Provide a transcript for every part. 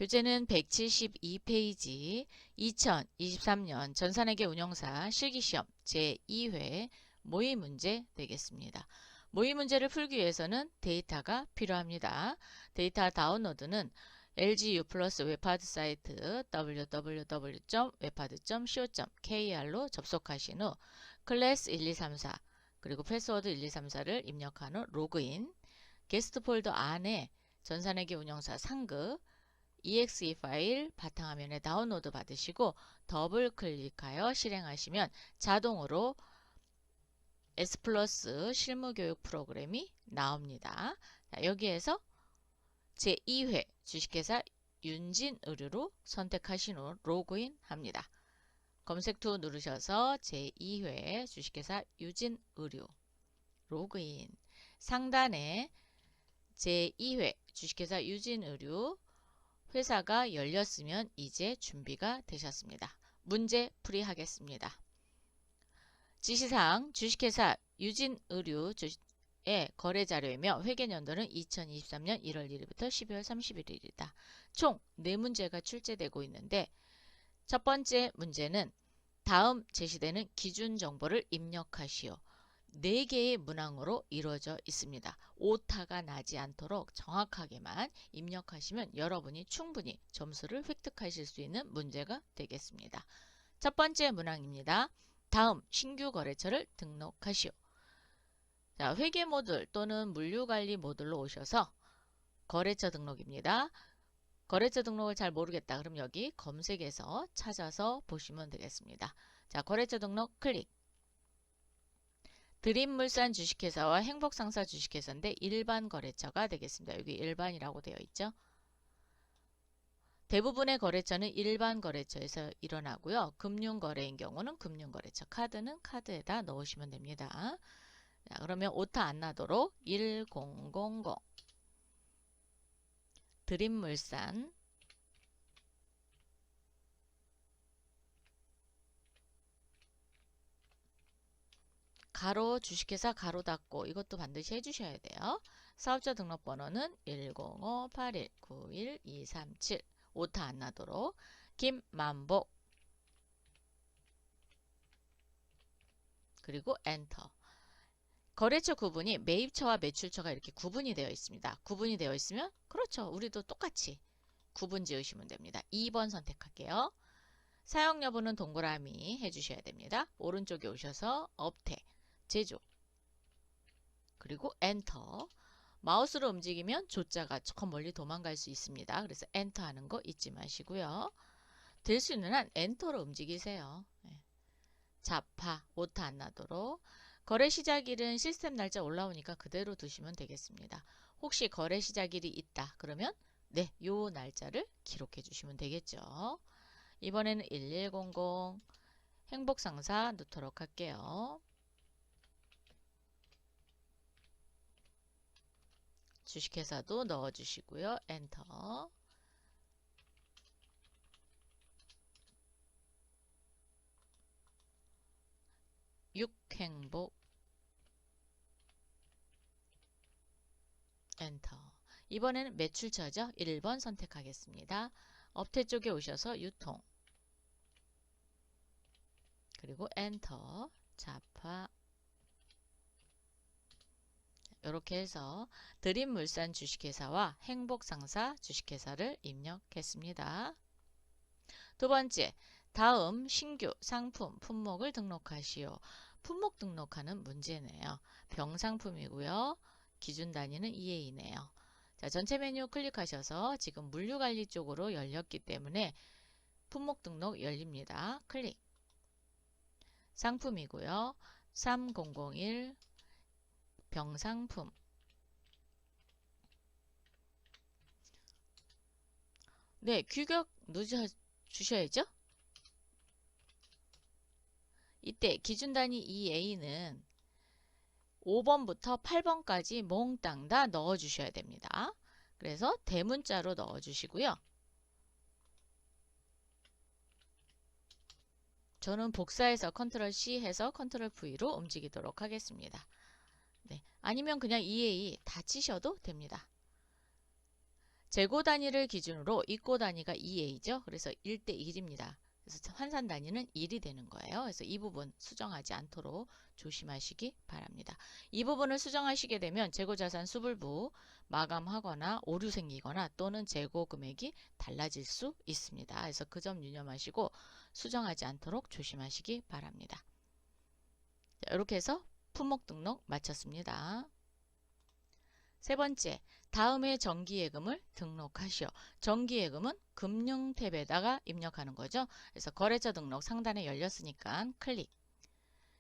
교재는 172페이지 2023년 전산회계 운용사 실기시험 제2회 모의 문제 되겠습니다. 모의 문제를 풀기 위해서는 데이터가 필요합니다. 데이터 다운로드는 LG U+ 웹하드 사이트 www.webhard.co.kr로 접속하신 후 클래스 1234 그리고 패스워드 1234를 입력한 후 로그인, 게스트 폴더 안에 전산회계 운용사 상급 exe 파일 바탕화면에 다운로드 받으시고 더블 클릭하여 실행하시면 자동으로 S+ 실무교육 프로그램이 나옵니다. 자, 여기에서 제2회 주식회사 윤진의류로 선택하신 후 로그인 합니다. 검색 툴 누르셔서 제2회 주식회사 윤진의류 로그인, 상단에 제2회 주식회사 윤진의류 회사가 열렸으면 이제 준비가 되셨습니다. 문제 풀이하겠습니다. 지시사항 주식회사 윤진의류의 거래자료이며 회계연도는 2023년 1월 1일부터 12월 31일이다. 총 4문제가 출제되고 있는데 첫 번째 문제는 다음 제시되는 기준 정보를 입력하시오. 4개의 문항으로 이루어져 있습니다. 오타가 나지 않도록 정확하게만 입력하시면 여러분이 충분히 점수를 획득하실 수 있는 문제가 되겠습니다. 첫 번째 문항입니다. 다음 신규 거래처를 등록하시오. 자, 회계 모듈 또는 물류관리 모듈로 오셔서 거래처 등록입니다. 거래처 등록을 잘 모르겠다. 그럼 여기 검색해서 찾아서 보시면 되겠습니다. 자, 거래처 등록 클릭. 드림물산 주식회사와 행복상사 주식회사인데 일반 거래처가 되겠습니다. 여기 일반이라고 되어 있죠. 대부분의 거래처는 일반 거래처에서 일어나고요. 금융거래인 경우는 금융거래처, 카드는 카드에다 넣으시면 됩니다. 자, 그러면 오타 안 나도록 1000 드림물산 가로 주식회사 가로 닫고 이것도 반드시 해주셔야 돼요. 사업자 등록번호는 10581912237 오타 안 나도록 김만복 그리고 엔터. 거래처 구분이 매입처와 매출처가 이렇게 구분이 되어 있습니다. 구분이 되어 있으면 그렇죠. 우리도 똑같이 구분 지으시면 됩니다. 2번 선택할게요. 사용 여부는 동그라미 해주셔야 됩니다. 오른쪽에 오셔서 업태, 제조 그리고 엔터. 마우스로 움직이면 조자가 저 멀리 도망갈 수 있습니다. 그래서 엔터 하는 거 잊지 마시고요. 될 수 있는 한 엔터로 움직이세요. 자파, 오타 안 나도록. 거래 시작일은 시스템 날짜 올라오니까 그대로 두시면 되겠습니다. 혹시 거래 시작일이 있다 그러면 네, 요 날짜를 기록해 주시면 되겠죠. 이번에는 1100 행복상사 넣도록 할게요. 주식회사도 넣어주시고요. 엔터. 육행복 엔터. 이번에는 매출처죠. 1번 선택하겠습니다. 업태 쪽에 오셔서 유통 그리고 엔터. 자파. 이렇게 해서 드림물산 주식회사와 행복상사 주식회사를 입력했습니다. 두 번째, 다음 신규 상품 품목을 등록하시오. 품목 등록하는 문제네요. 병상품이고요. 기준 단위는 EA네요. 자, 전체 메뉴 클릭하셔서 지금 물류관리 쪽으로 열렸기 때문에 품목 등록 열립니다. 클릭. 상품이고요. 3001 병상품. 네, 규격 넣어주셔야죠. 이때 기준 단위 EA는 5번부터 8번까지 몽땅 다 넣어주셔야 됩니다. 그래서 대문자로 넣어주시고요. 저는 복사해서 컨트롤 C 해서 컨트롤 V로 움직이도록 하겠습니다. 네, 아니면 그냥 EA 다 치셔도 됩니다. 재고 단위를 기준으로 입고 단위가 2A죠. 그래서 1대 1입니다. 그래서 환산 단위는 1이 되는 거예요. 그래서 이 부분 수정하지 않도록 조심하시기 바랍니다. 이 부분을 수정하시게 되면 재고자산 수불부 마감하거나 오류 생기거나 또는 재고 금액이 달라질 수 있습니다. 그래서 그 점 유념하시고 수정하지 않도록 조심하시기 바랍니다. 자, 이렇게 해서 품목 등록 마쳤습니다. 세 번째, 다음에 정기예금을 등록하시오. 정기예금은 금융 탭에다가 입력하는 거죠. 그래서 거래처 등록 상단에 열렸으니까 클릭.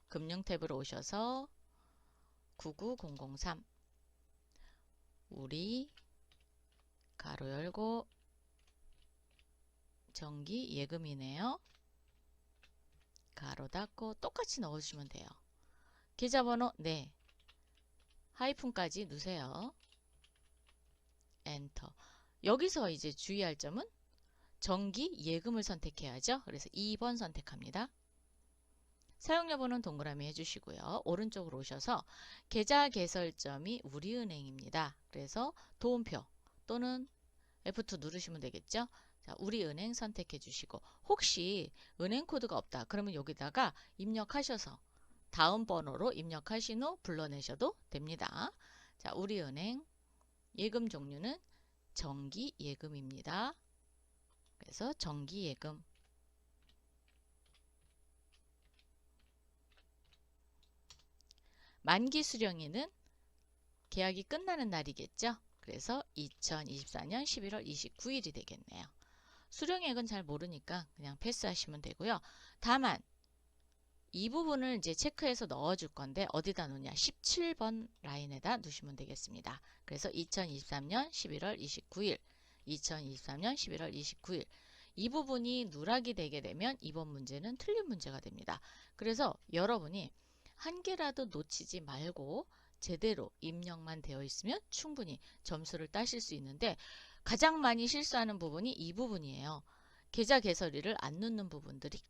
금융 탭으로 오셔서 99003 우리 가로 열고 정기예금이네요. 가로 닫고 똑같이 넣어주시면 돼요. 계좌번호 네. 하이픈까지 넣으세요. 엔터. 여기서 이제 주의할 점은 정기 예금을 선택해야죠. 그래서 2번 선택합니다. 사용 여부는 동그라미 해주시고요. 오른쪽으로 오셔서 계좌 개설점이 우리은행입니다. 그래서 도움표 또는 F2 누르시면 되겠죠. 자, 우리은행 선택해 주시고 혹시 은행 코드가 없다. 그러면 여기다가 입력하셔서 다음 번호로 입력하신 후 불러내셔도 됩니다. 자, 우리은행 예금 종류는 정기예금입니다. 그래서 정기예금. 만기 수령일은 계약이 끝나는 날이겠죠. 그래서 2024년 11월 29일이 되겠네요. 수령액은 잘 모르니까 그냥 패스하시면 되고요. 다만 이 부분을 이제 체크해서 넣어줄 건데 어디다 놓냐? 17번 라인에다 놓으시면 되겠습니다. 그래서 2023년 11월 29일, 2023년 11월 29일 이 부분이 누락이 되게 되면 이번 문제는 틀린 문제가 됩니다. 그래서 여러분이 한 개라도 놓치지 말고 제대로 입력만 되어 있으면 충분히 점수를 따실 수 있는데 가장 많이 실수하는 부분이 이 부분이에요. 계좌 개설일을 안 넣는 부분들이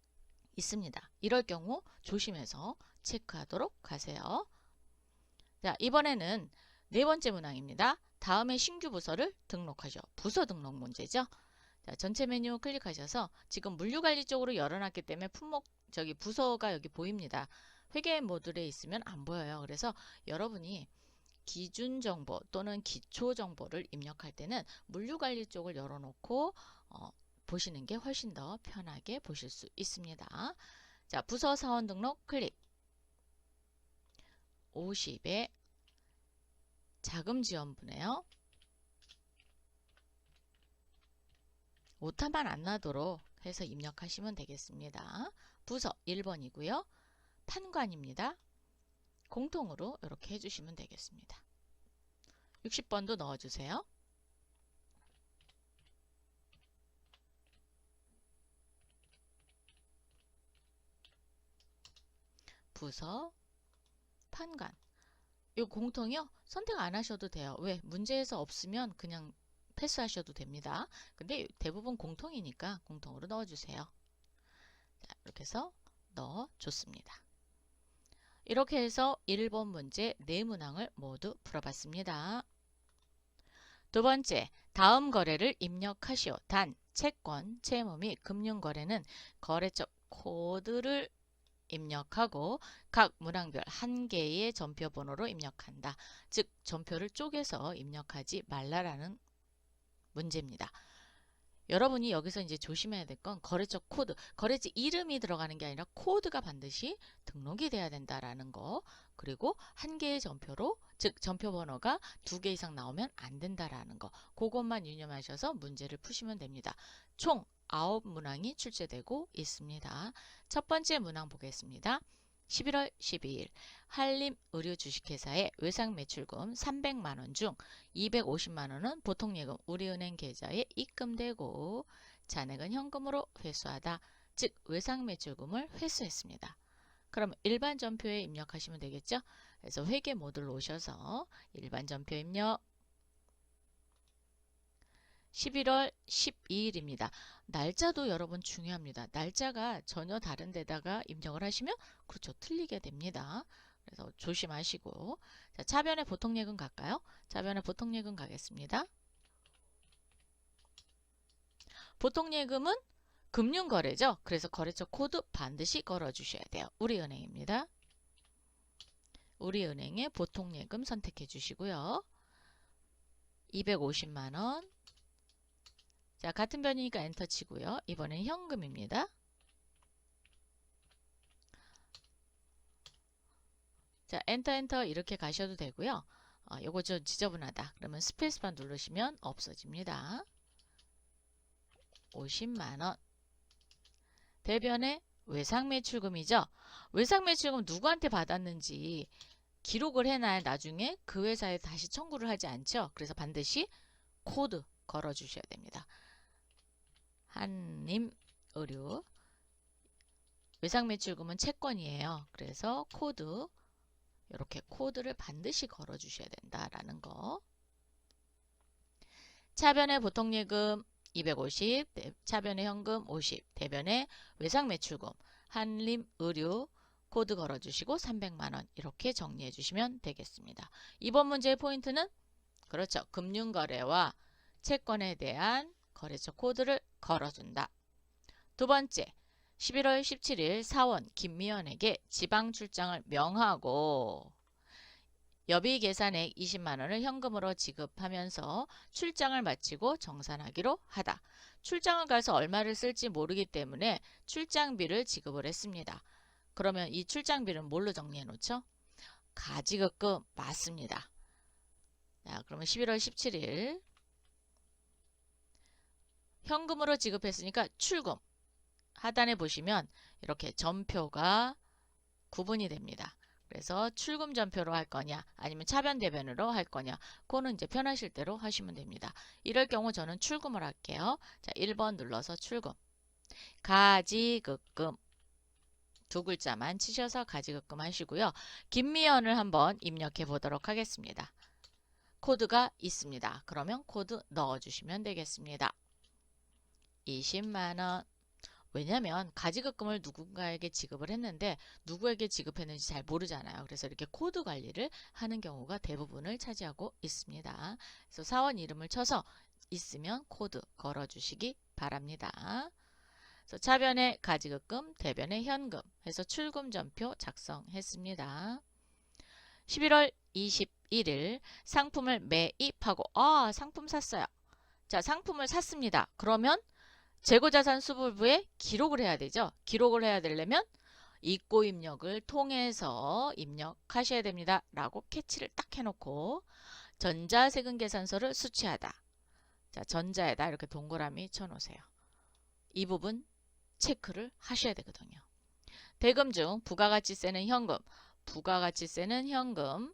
있습니다. 이럴 경우 조심해서 체크하도록 하세요. 자, 이번에는 네 번째 문항입니다. 다음에 신규 부서를 등록하죠. 부서 등록 문제죠. 자, 전체 메뉴 클릭하셔서 지금 물류관리 쪽으로 열어놨기 때문에 품목 부서가 여기 보입니다. 회계 모듈에 있으면 안 보여요. 그래서 여러분이 기준 정보 또는 기초 정보를 입력할 때는 물류관리 쪽을 열어놓고 보시는 게 훨씬 더 편하게 보실 수 있습니다. 자, 부서 사원 등록 클릭. 50에 자금 지원부네요. 오타만 안 나도록 해서 입력하시면 되겠습니다. 부서 1번이고요. 판관입니다. 공통으로 이렇게 해주시면 되겠습니다. 60번도 넣어주세요. 부서 판관. 이 공통이요? 선택 안 하셔도 돼요. 왜? 문제에서 없으면 그냥 패스하셔도 됩니다. 근데 대부분 공통이니까 공통으로 넣어주세요. 자, 이렇게 해서 넣어줬습니다. 이렇게 해서 1번 문제 4문항을 모두 풀어봤습니다. 두 번째, 다음 거래를 입력하시오. 단, 채권, 채무 및 금융거래는 거래처 코드를 입력하고 각 문항별 한 개의 전표 번호로 입력한다. 즉, 전표를 쪼개서 입력하지 말라라는 문제입니다. 여러분이 여기서 이제 조심해야 될 건 거래처 코드, 거래처 이름이 들어가는 게 아니라 코드가 반드시 등록이 돼야 된다라는 거. 그리고 한 개의 전표로, 즉 전표 번호가 2개 이상 나오면 안 된다라는 거. 그것만 유념하셔서 문제를 푸시면 됩니다. 총 9문항이 출제되고 있습니다. 첫 번째 문항 보겠습니다. 11월 12일 한림 의류 주식회사의 외상 매출금 300만원 중 250만원은 보통예금 우리은행 계좌에 입금되고 잔액은 현금으로 회수하다. 즉 외상 매출금을 회수했습니다. 그럼 일반 전표에 입력하시면 되겠죠? 그래서 회계 모듈로 오셔서 일반 전표 입력 11월 12일입니다. 날짜도 여러분 중요합니다. 날짜가 전혀 다른 데다가 입력을 하시면 그렇죠. 틀리게 됩니다. 그래서 조심하시고 자, 차변에 보통예금 갈까요? 차변에 보통예금 가겠습니다. 보통예금은 금융거래죠. 그래서 거래처 코드 반드시 걸어주셔야 돼요. 우리은행입니다. 우리은행의 보통예금 선택해 주시고요. 250만원. 자, 같은 변이니까 엔터 치고요. 이번엔 현금입니다. 자, 엔터 이렇게 가셔도 되고요. 요거 좀 지저분하다. 그러면 스페이스바 누르시면 없어집니다. 50만원. 대변에 외상매출금이죠. 외상매출금 누구한테 받았는지 기록을 해놔야 나중에 그 회사에 다시 청구를 하지 않죠. 그래서 반드시 코드 걸어주셔야 됩니다. 한림의류. 외상매출금은 채권이에요. 그래서 코드, 이렇게 코드를 반드시 걸어주셔야 된다라는 거. 차변의 보통예금 250, 차변의 현금 50, 대변의 외상매출금, 한림의류 코드 걸어주시고 300만원 이렇게 정리해 주시면 되겠습니다. 이번 문제의 포인트는 그렇죠. 금융거래와 채권에 대한 거래처 코드를 걸어준다. 두 번째, 11월 17일 사원 김미연에게 지방 출장을 명하고 여비 계산액 20만원을 현금으로 지급하면서 출장을 마치고 정산하기로 하다. 출장을 가서 얼마를 쓸지 모르기 때문에 출장비를 지급을 했습니다. 그러면 이 출장비는 뭘로 정리해 놓죠? 가지급금 맞습니다. 자, 그러면 11월 17일 현금으로 지급했으니까 출금. 하단에 보시면 이렇게 전표가 구분이 됩니다. 그래서 출금 전표로 할 거냐 아니면 차변 대변으로 할 거냐 그거는 이제 편하실 대로 하시면 됩니다. 이럴 경우 저는 출금을 할게요. 자, 1번 눌러서 출금. 가지급금 두 글자만 치셔서 가지급금 하시고요. 김미연을 한번 입력해 보도록 하겠습니다. 코드가 있습니다. 그러면 코드 넣어주시면 되겠습니다. 20만원. 왜냐면 가지급금을 누군가에게 지급을 했는데 누구에게 지급했는지 잘 모르잖아요. 그래서 이렇게 코드 관리를 하는 경우가 대부분을 차지하고 있습니다. 그래서 사원 이름을 쳐서 있으면 코드 걸어주시기 바랍니다. 그래서 차변에 가지급금, 대변에 현금 해서 출금 전표 작성했습니다. 11월 21일 상품을 매입하고 상품 샀어요. 자, 상품을 샀습니다. 그러면 재고자산 수불부에 기록을 해야 되죠. 기록을 해야 되려면 입고 입력을 통해서 입력하셔야 됩니다. 라고 캐치를 딱 해놓고 전자세금계산서를 수취하다. 자, 전자에다 이렇게 동그라미 쳐놓으세요. 이 부분 체크를 하셔야 되거든요. 대금 중 부가가치세는 현금, 부가가치세는 현금,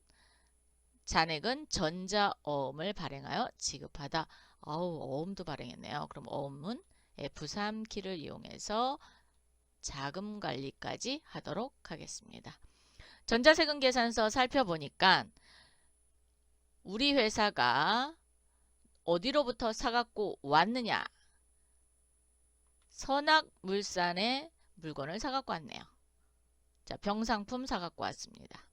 잔액은 전자어음을 발행하여 지급하다. 어음도 발행했네요. 그럼 어음은 F3키를 이용해서 자금 관리까지 하도록 하겠습니다. 전자세금 계산서 살펴보니까 우리 회사가 어디로부터 사갖고 왔느냐? 선악물산의 물건을 사갖고 왔네요. 자, 병상품 사갖고 왔습니다.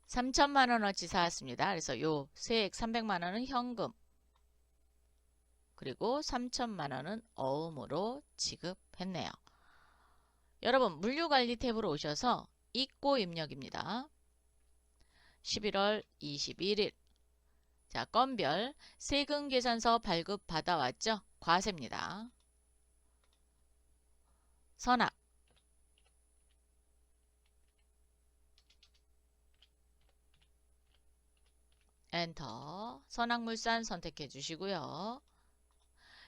3천만원어치 사왔습니다. 그래서 요 세액 300만원은 현금, 그리고 3천만원은 어음으로 지급했네요. 여러분, 물류관리 탭으로 오셔서 입고 입력입니다. 11월 21일. 자, 건별 세금계산서 발급 받아왔죠? 과세입니다. 선악. 엔터. 선악물산 선택해 주시고요.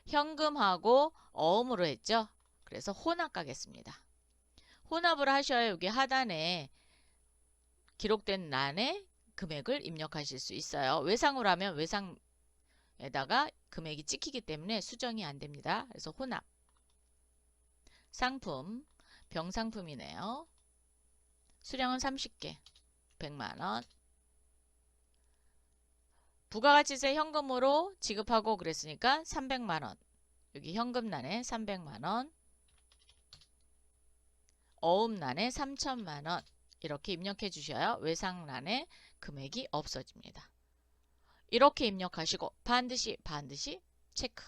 현금하고 어음으로 했죠? 그래서 혼합 가겠습니다. 혼합을 하셔야 여기 하단에 기록된 란에 금액을 입력하실 수 있어요. 외상으로 하면 외상에다가 금액이 찍히기 때문에 수정이 안 됩니다. 그래서 혼합. 상품, 병상품이네요. 수량은 30개, 100만원. 부가가치세 현금으로 지급하고 그랬으니까 300만원. 여기 현금란에 300만원. 어음란에 3천만원. 이렇게 입력해 주셔야 외상란에 금액이 없어집니다. 이렇게 입력하시고 반드시 체크.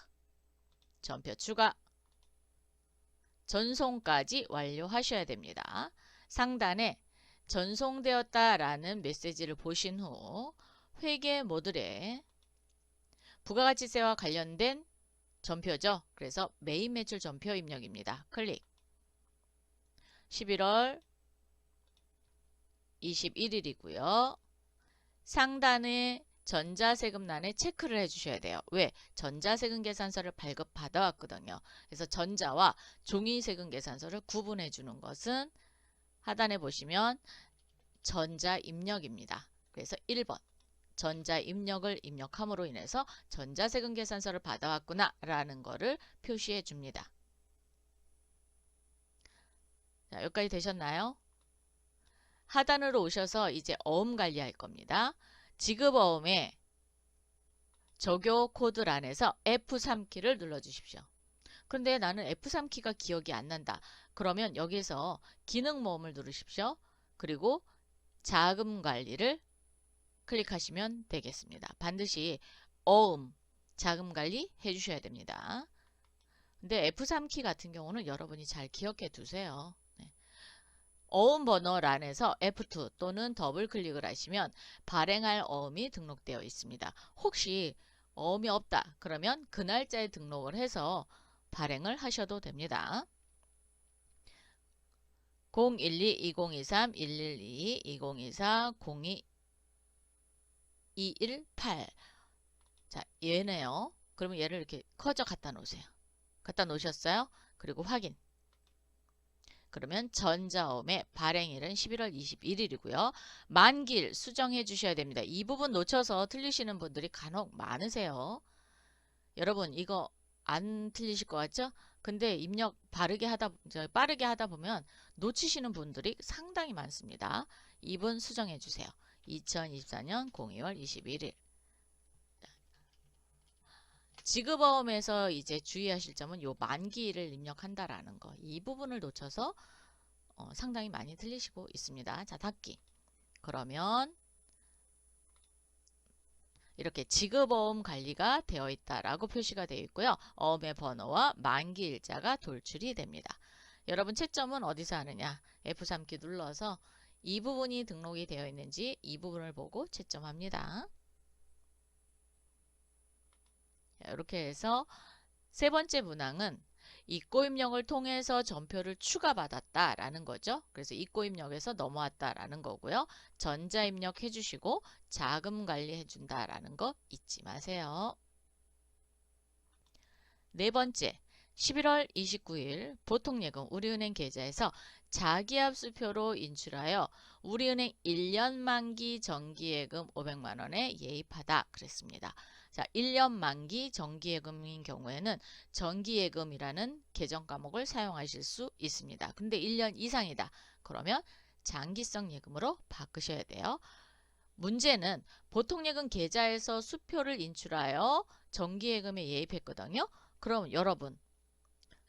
전표 추가, 전송까지 완료하셔야 됩니다. 상단에 전송되었다라는 메시지를 보신 후 회계 모듈에 부가가치세와 관련된 전표죠. 그래서 메인 매출 전표 입력입니다. 클릭. 11월 21일이고요. 상단에 전자세금란에 체크를 해주셔야 돼요. 왜? 전자세금 계산서를 발급 받아왔거든요. 그래서 전자와 종이세금 계산서를 구분해 주는 것은 하단에 보시면 전자 입력입니다. 그래서 1번 전자 입력을 입력함으로 인해서 전자세금 계산서를 받아왔구나 라는 거를 표시해 줍니다. 자, 여기까지 되셨나요? 하단으로 오셔서 이제 어음 관리할 겁니다. 지급어음에 적요 코드란에서 F3키를 눌러주십시오. 그런데 나는 F3키가 기억이 안 난다. 그러면 여기서 기능 모음을 누르십시오. 그리고 자금 관리를 클릭하시면 되겠습니다. 반드시 어음, 자금 관리 해주셔야 됩니다. 근데 F3키 같은 경우는 여러분이 잘 기억해 두세요. 어음 번호란에서 F2 또는 더블 클릭을 하시면 발행할 어음이 등록되어 있습니다. 혹시 어음이 없다 그러면 그 날짜에 등록을 해서 발행을 하셔도 됩니다. 012, 2023, 112, 2024, 02, 218. 자, 얘네요. 그러면 얘를 이렇게 커져 갖다 놓으세요. 갖다 놓으셨어요? 그리고 확인. 그러면 전자어음의 발행일은 11월 21일이고요. 만기일 수정해 주셔야 됩니다. 이 부분 놓쳐서 틀리시는 분들이 간혹 많으세요. 여러분 이거 안 틀리실 것 같죠? 근데 입력 빠르게 하다 보면 놓치시는 분들이 상당히 많습니다. 이분 수정해 주세요. 2024년 02월 21일. 지급어음에서 이제 주의하실 점은 요 만기일을 입력한다라는 거. 이 부분을 놓쳐서 상당히 많이 틀리시고 있습니다. 자, 닫기. 그러면 이렇게 지급어음 관리가 되어 있다라고 표시가 되어 있고요. 어음의 번호와 만기일자가 돌출이 됩니다. 여러분 채점은 어디서 하느냐? F3키 눌러서 이 부분이 등록이 되어 있는지 이 부분을 보고 채점합니다. 이렇게 해서 세 번째 문항은 입고입력을 통해서 전표를 추가받았다라는 거죠. 그래서 입고입력에서 넘어왔다라는 거고요. 전자입력 해주시고 자금 관리해준다라는 거 잊지 마세요. 네 번째, 11월 29일 보통예금 우리은행 계좌에서 자기압수표로 인출하여 우리은행 1년 만기 정기예금 500만원에 예입하다 그랬습니다. 자, 1년 만기 정기예금인 경우에는 정기예금이라는 계정 과목을 사용하실 수 있습니다. 근데 1년 이상이다. 그러면 장기성 예금으로 바꾸셔야 돼요. 문제는 보통예금 계좌에서 수표를 인출하여 정기예금에 예입했거든요. 그럼 여러분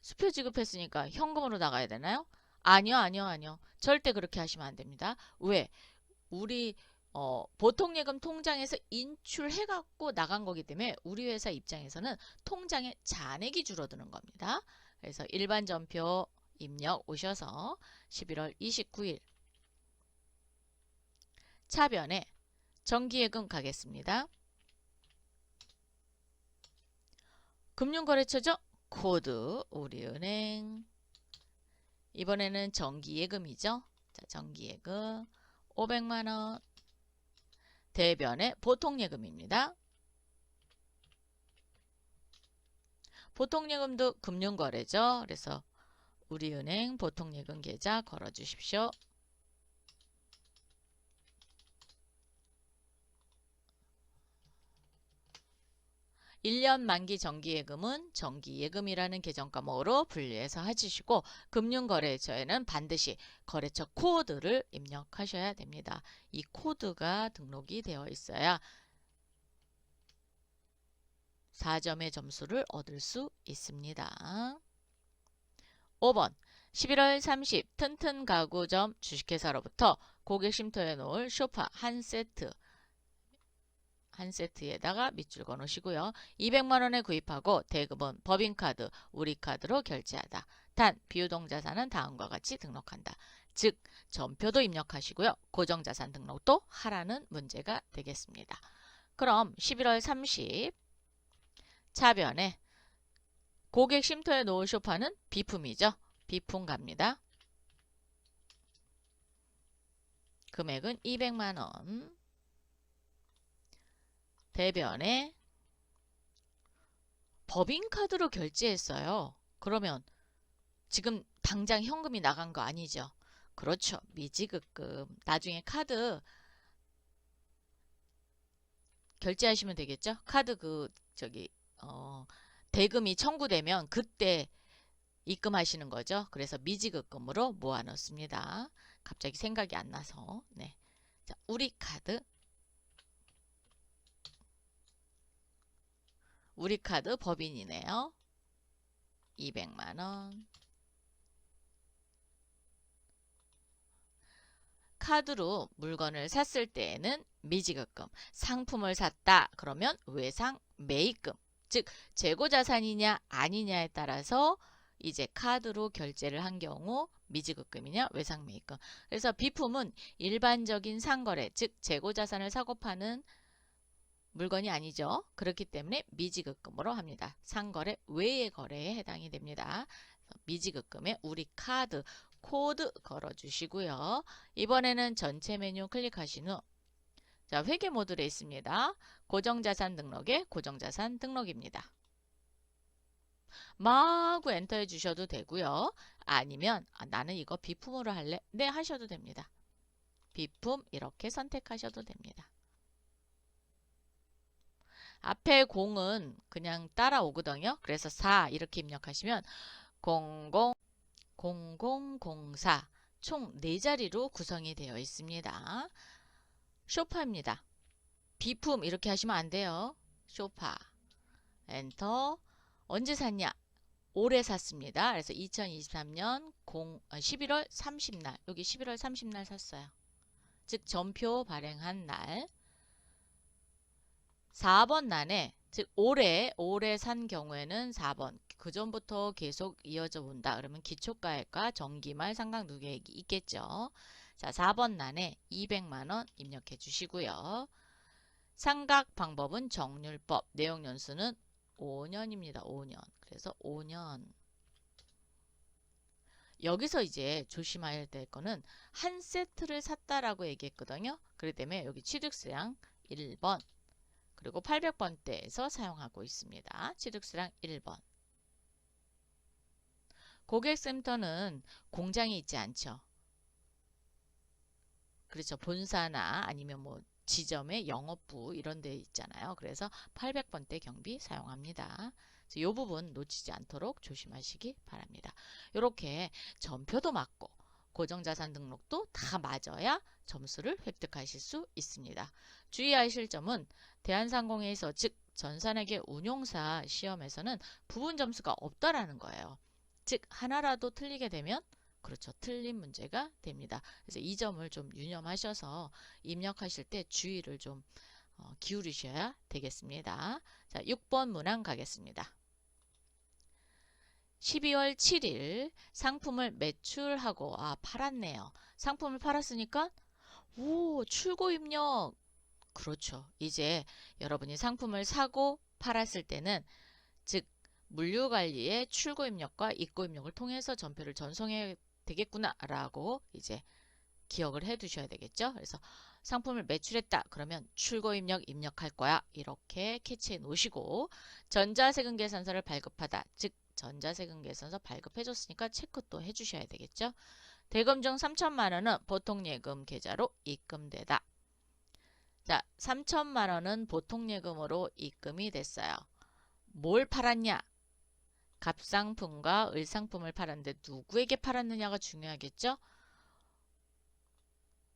수표 지급했으니까 현금으로 나가야 되나요? 아니요. 절대 그렇게 하시면 안 됩니다. 왜? 우리 보통예금 통장에서 인출해갖고 나간 거기 때문에 우리 회사 입장에서는 통장에 잔액이 줄어드는 겁니다. 그래서 일반 전표 입력 오셔서 11월 29일 차변에 정기예금 가겠습니다. 금융거래처죠? 코드 우리은행. 이번에는 정기예금이죠. 자, 정기예금 500만원. 대변에 보통예금입니다. 보통예금도 금융거래죠. 그래서 우리은행 보통예금 계좌 걸어주십시오. 1년 만기 정기예금은 정기예금이라는 계정 과목으로 분류해서 해주시고 금융거래처에는 반드시 거래처 코드를 입력하셔야 됩니다. 이 코드가 등록이 되어 있어야 4점의 점수를 얻을 수 있습니다. 5번 11월 30 튼튼 가구점 주식회사로부터 고객 쉼터에 놓을 소파 한 세트 한 세트에다가 밑줄 그어 놓으시고요. 200만원에 구입하고 대금은 법인카드, 우리카드로 결제하다. 단, 비유동자산은 다음과 같이 등록한다. 즉, 전표도 입력하시고요. 고정자산 등록도 하라는 문제가 되겠습니다. 그럼 11월 30 차변에 고객 쉼터에 놓을 소파는 비품이죠. 비품 갑니다. 금액은 200만원. 대변에 법인카드로 결제했어요. 그러면 지금 당장 현금이 나간 거 아니죠? 그렇죠. 미지급금. 나중에 카드 결제하시면 되겠죠? 카드 대금이 청구되면 그때 입금하시는 거죠. 그래서 미지급금으로 모아놓습니다. 갑자기 생각이 안 나서. 네. 자, 우리카드 법인이네요. 200만원. 카드로 물건을 샀을 때에는 미지급금, 상품을 샀다 그러면 외상 매입금, 즉 재고자산이냐 아니냐에 따라서 이제 카드로 결제를 한 경우 미지급금이냐 외상 매입금. 그래서 비품은 일반적인 상거래, 즉 재고자산을 사고 파는 물건이 아니죠. 그렇기 때문에 미지급금으로 합니다. 상거래 외의 거래에 해당이 됩니다. 미지급금에 우리 카드 코드 걸어주시고요. 이번에는 전체 메뉴 클릭하신 후 자, 회계 모듈에 있습니다. 고정자산 등록에 고정자산 등록입니다. 마구 엔터해 주셔도 되고요. 아니면 나는 이거 비품으로 할래? 네, 하셔도 됩니다. 비품 이렇게 선택하셔도 됩니다. 앞에 0은 그냥 따라오거든요. 그래서 4 이렇게 입력하시면 0004 총 4자리로 구성이 되어 있습니다. 쇼파입니다. 비품 이렇게 하시면 안 돼요. 쇼파 엔터. 언제 샀냐? 올해 샀습니다. 그래서 2023년 11월 30날 여기 11월 30날 샀어요. 즉 전표 발행한 날. 4번 난에 즉 올해 산 경우에는 4번 그 전부터 계속 이어져 온다. 그러면 기초가액과 정기말 상각누계액이 있겠죠. 자, 4번 난에 200만원 입력해 주시고요. 상각 방법은 정률법, 내용 연수는 5년입니다. 5년. 그래서 5년. 여기서 이제 조심해야 될 거는 한 세트를 샀다라고 얘기했거든요. 그렇기 때문에 여기 취득세량 1번 그리고 800번대에서 사용하고 있습니다. 취득세량 1번. 고객센터는 공장이 있지 않죠. 그렇죠. 본사나 아니면 뭐 지점의 영업부 이런 데 있잖아요. 그래서 800번대 경비 사용합니다. 이 부분 놓치지 않도록 조심하시기 바랍니다. 이렇게 전표도 맞고 고정자산 등록도 다 맞아야 점수를 획득하실 수 있습니다. 주의하실 점은 대한상공회에서 즉 전산회계 운용사 시험에서는 부분 점수가 없다라는 거예요. 즉 하나라도 틀리게 되면 그렇죠. 틀린 문제가 됩니다. 그래서 이 점을 좀 유념하셔서 입력하실 때 주의를 좀 기울이셔야 되겠습니다. 자, 6번 문항 가겠습니다. 12월 7일 상품을 매출하고 팔았네요. 상품을 팔았으니까 출고 입력. 그렇죠. 이제 여러분이 상품을 사고 팔았을 때는 즉 물류관리의 출고 입력과 입고 입력을 통해서 전표를 전송해 되겠구나 라고 이제 기억을 해 두셔야 되겠죠. 그래서 상품을 매출했다 그러면 출고 입력 입력할 거야 이렇게 캐치해 놓으시고 전자세금 계산서를 발급하다 즉 전자세금 계산서 발급해 줬으니까 체크 또 해 주셔야 되겠죠. 대금 중 3천만원은 보통예금 계좌로 입금되다. 자, 3천만원은 보통예금으로 입금이 됐어요. 뭘 팔았냐? 갑상품과 을상품을 팔았는데 누구에게 팔았느냐가 중요하겠죠?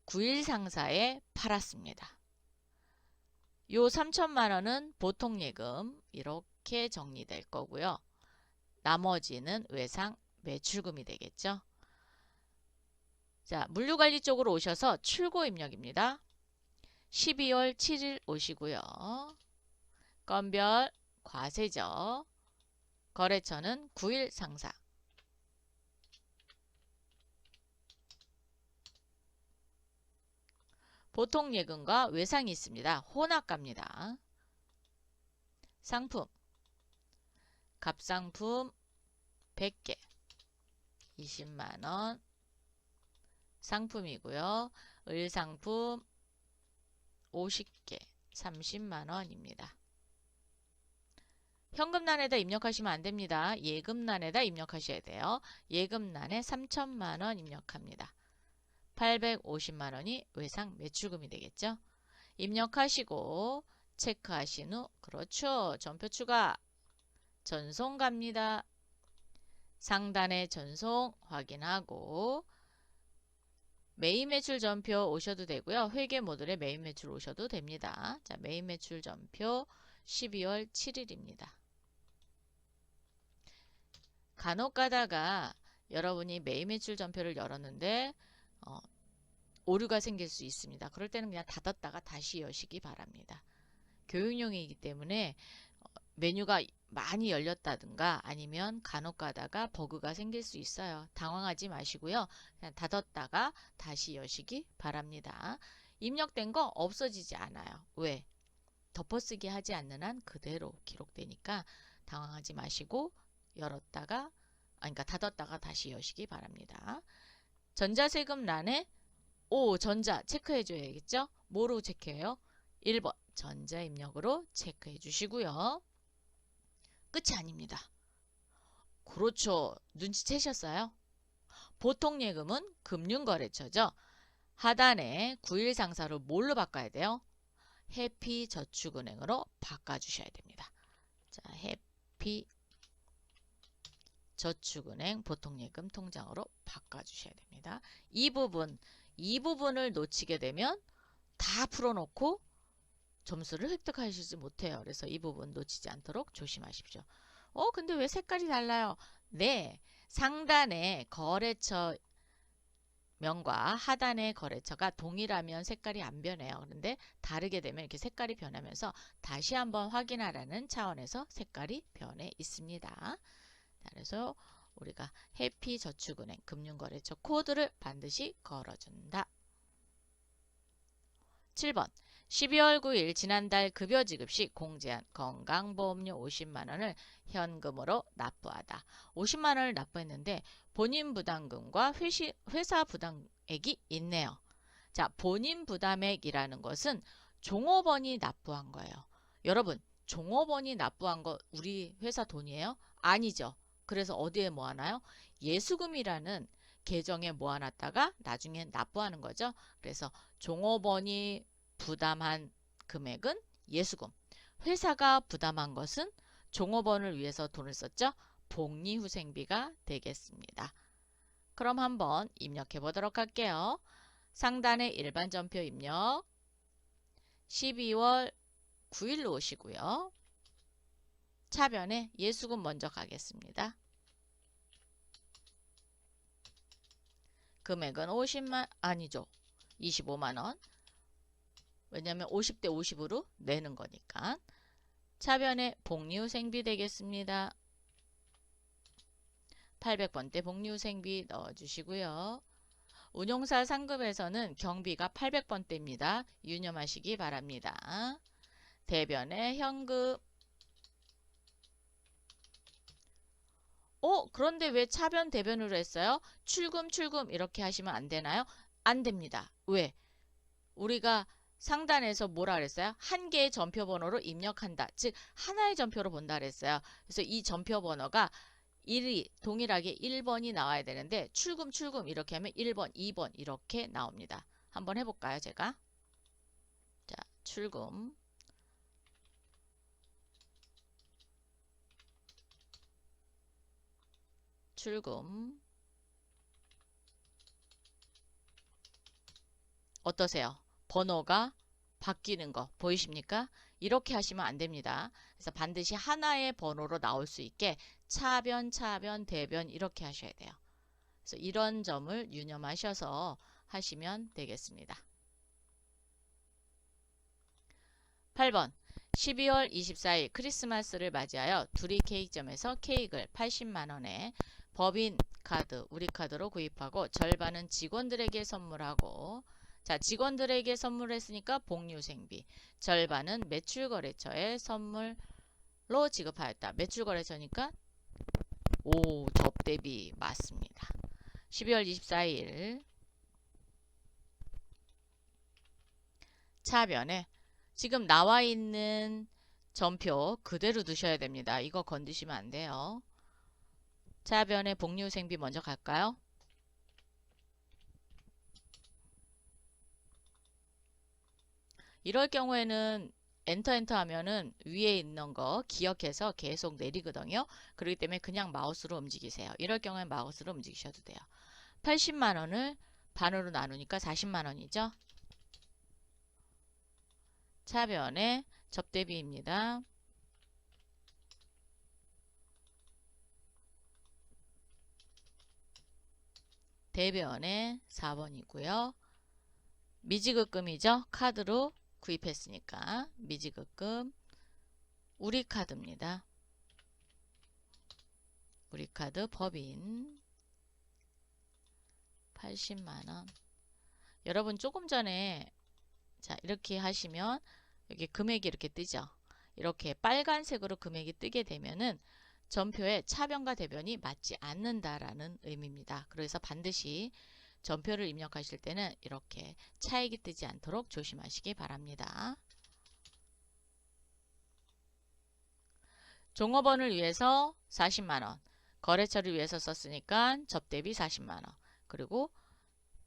9일 상사에 팔았습니다. 요 3천만원은 보통예금 이렇게 정리될 거고요. 나머지는 외상 매출금이 되겠죠. 자, 물류관리 쪽으로 오셔서 출고 입력입니다. 12월 7일 오시고요. 건별 과세죠. 거래처는 9일 상사. 보통 예금과 외상이 있습니다. 혼합가입니다. 상품, 갑상품 100개 20만원 상품이고요. 을상품 50개 30만원입니다. 현금란에다 입력하시면 안됩니다. 예금란에다 입력하셔야 돼요. 예금란에 3천만원 입력합니다. 850만원이 외상 매출금이 되겠죠. 입력하시고 체크하신 후 그렇죠. 전표 추가 전송 갑니다. 상단에 전송 확인하고 메인 매출 전표 오셔도 되고요. 회계 모듈에 메인 매출 오셔도 됩니다. 자, 메인 매출 전표 12월 7일입니다. 간혹 가다가 여러분이 메인 매출 전표를 열었는데 오류가 생길 수 있습니다. 그럴 때는 그냥 닫았다가 다시 여시기 바랍니다. 교육용이기 때문에 메뉴가 많이 열렸다든가 아니면 간혹 가다가 버그가 생길 수 있어요. 당황하지 마시고요. 그냥 닫았다가 다시 여시기 바랍니다. 입력된 거 없어지지 않아요. 왜? 덮어쓰기 하지 않는 한 그대로 기록되니까 당황하지 마시고 열었다가 그러니까 닫았다가 다시 여시기 바랍니다. 전자세금란에 전자 체크해 줘야겠죠? 뭐로 체크해요? 1번 전자 입력으로 체크해 주시고요. 끝이 아닙니다. 그렇죠. 눈치채셨어요? 보통 예금은 금융거래처죠. 하단에 9일 상사로 뭘로 바꿔야 돼요? 해피저축은행으로 바꿔주셔야 됩니다. 자, 해피저축은행 보통예금 통장으로 바꿔주셔야 됩니다. 이 부분을 놓치게 되면 다 풀어놓고 점수를 획득하시지 못해요. 그래서 이 부분 놓치지 않도록 조심하십시오. 근데 왜 색깔이 달라요? 네, 상단에 거래처 명과 하단의 거래처가 동일하면 색깔이 안 변해요. 그런데 다르게 되면 이렇게 색깔이 변하면서 다시 한번 확인하라는 차원에서 색깔이 변해 있습니다. 그래서 우리가 해피저축은행 금융거래처 코드를 반드시 걸어준다. 7번 12월 9일 지난달 급여 지급 시 공제한 건강보험료 50만원을 현금으로 납부하다. 50만원을 납부했는데 본인 부담금과 회사 부담액이 있네요. 자, 본인 부담액이라는 것은 종업원이 납부한 거예요. 여러분, 종업원이 납부한 거 우리 회사 돈이에요? 아니죠. 그래서 어디에 모아놔요? 예수금이라는 계정에 모아놨다가 나중에 납부하는 거죠. 그래서 종업원이 부담한 금액은 예수금, 회사가 부담한 것은 종업원을 위해서 돈을 썼죠. 복리후생비가 되겠습니다. 그럼 한번 입력해 보도록 할게요. 상단에 일반 전표 입력 12월 9일로 오시고요. 차변에 예수금 먼저 가겠습니다. 금액은 25만원. 왜냐하면 50대 50으로 내는 거니까. 차변에 복리후생비 되겠습니다. 800번대 복리후생비 넣어주시고요. 운용사 상급에서는 경비가 800번대입니다. 유념하시기 바랍니다. 대변에 현금. 그런데 왜 차변 대변으로 했어요? 출금 이렇게 하시면 안 되나요? 안 됩니다. 왜? 우리가 상단에서 뭐라 그랬어요? 한 개의 전표번호로 입력한다. 즉 하나의 전표로 본다 그랬어요. 그래서 이 전표번호가 1이 동일하게 1번이 나와야 되는데 출금 이렇게 하면 1번, 2번 이렇게 나옵니다. 한번 해볼까요? 제가. 자, 출금. 어떠세요? 번호가 바뀌는 거 보이십니까? 이렇게 하시면 안 됩니다. 그래서 반드시 하나의 번호로 나올 수 있게 차변, 대변 이렇게 하셔야 돼요. 그래서 이런 점을 유념하셔서 하시면 되겠습니다. 8번 12월 24일 크리스마스를 맞이하여 두리 케이크점에서 케이크를 80만원에 법인 카드, 우리 카드로 구입하고 절반은 직원들에게 선물하고, 자, 직원들에게 선물했으니까 복류생비, 절반은 매출거래처에 선물로 지급하였다. 매출거래처니까 오, 접대비 맞습니다. 12월 24일 차변에 지금 나와 있는 전표 그대로 두셔야 됩니다. 이거 건드시면 안 돼요. 차변에 복류생비 먼저 갈까요? 이럴 경우에는 엔터 하면은 위에 있는 거 기억해서 계속 내리거든요. 그렇기 때문에 그냥 마우스로 움직이세요. 이럴 경우에 마우스로 움직이셔도 돼요. 80만원을 반으로 나누니까 40만원이죠. 차변에 접대비입니다. 대변에 4번이고요. 미지급금이죠. 카드로 구입했으니까 미지급금 우리카드입니다. 우리카드 법인 80만원. 여러분 조금 전에 자 이렇게 하시면 여기 금액이 이렇게 뜨죠. 이렇게 빨간색으로 금액이 뜨게 되면은 전표에 차변과 대변이 맞지 않는다라는 의미입니다. 그래서 반드시 전표를 입력하실 때는 이렇게 차익이 뜨지 않도록 조심하시기 바랍니다. 종업원을 위해서 40만원, 거래처를 위해서 썼으니까 접대비 40만원, 그리고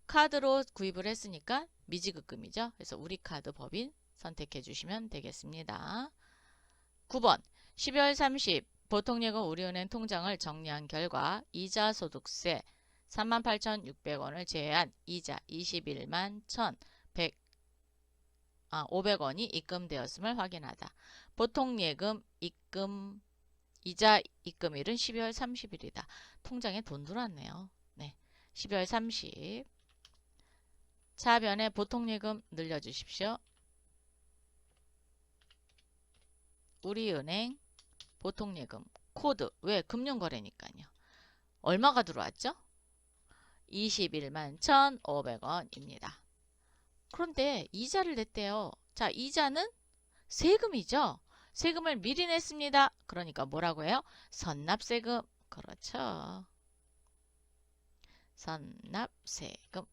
카드로 구입을 했으니까 미지급금이죠. 그래서 우리카드 법인 선택해 주시면 되겠습니다. 9번 12월 30 보통예금 우리은행 통장을 정리한 결과 이자소득세 38,600원을 제외한 이자 21만 500원이 입금되었음을 확인하다. 보통예금 입금 이자 입금일은 12월 30일이다. 통장에 돈 들어왔네요. 네, 12월 30. 차변에 보통예금 늘려주십시오. 우리은행 보통예금 코드, 왜? 금융거래니까요. 얼마가 들어왔죠? 21만 1,500원입니다. 그런데 이자를 냈대요. 자, 이자는 세금이죠. 세금을 미리 냈습니다. 그러니까 뭐라고 해요? 선납세금. 그렇죠. 선납세금.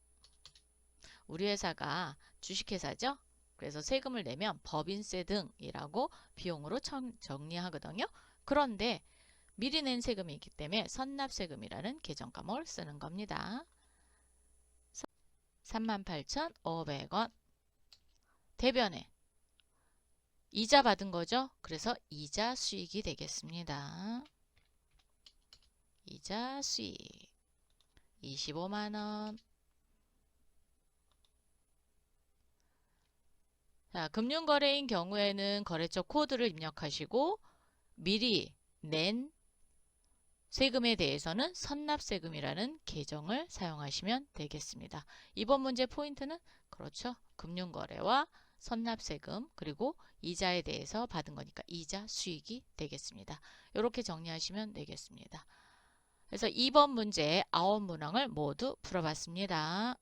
우리 회사가 주식회사죠. 그래서 세금을 내면 법인세 등이라고 비용으로 정리하거든요. 그런데 미리 낸 세금이 있기 때문에 선납세금이라는 계정과목을 쓰는 겁니다. 38,500원. 대변에 이자 받은 거죠. 그래서 이자 수익이 되겠습니다. 이자 수익 25만원. 자, 금융거래인 경우에는 거래처 코드를 입력하시고 미리 낸 세금에 대해서는 선납세금이라는 계정을 사용하시면 되겠습니다. 이번 문제 포인트는 그렇죠. 금융거래와 선납세금 그리고 이자에 대해서 받은 거니까 이자 수익이 되겠습니다. 이렇게 정리하시면 되겠습니다. 그래서 이번 문제 9문항을 모두 풀어봤습니다.